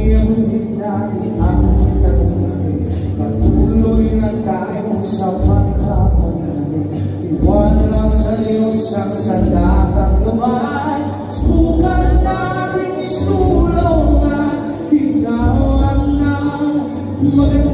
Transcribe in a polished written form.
Iyamutin natin ang tagumpay. Patuloy na tayo sa pagkapanay. Tiwala sa Diyos ang sadat at gabay. Subukan natin isulong at ikaw ang magandang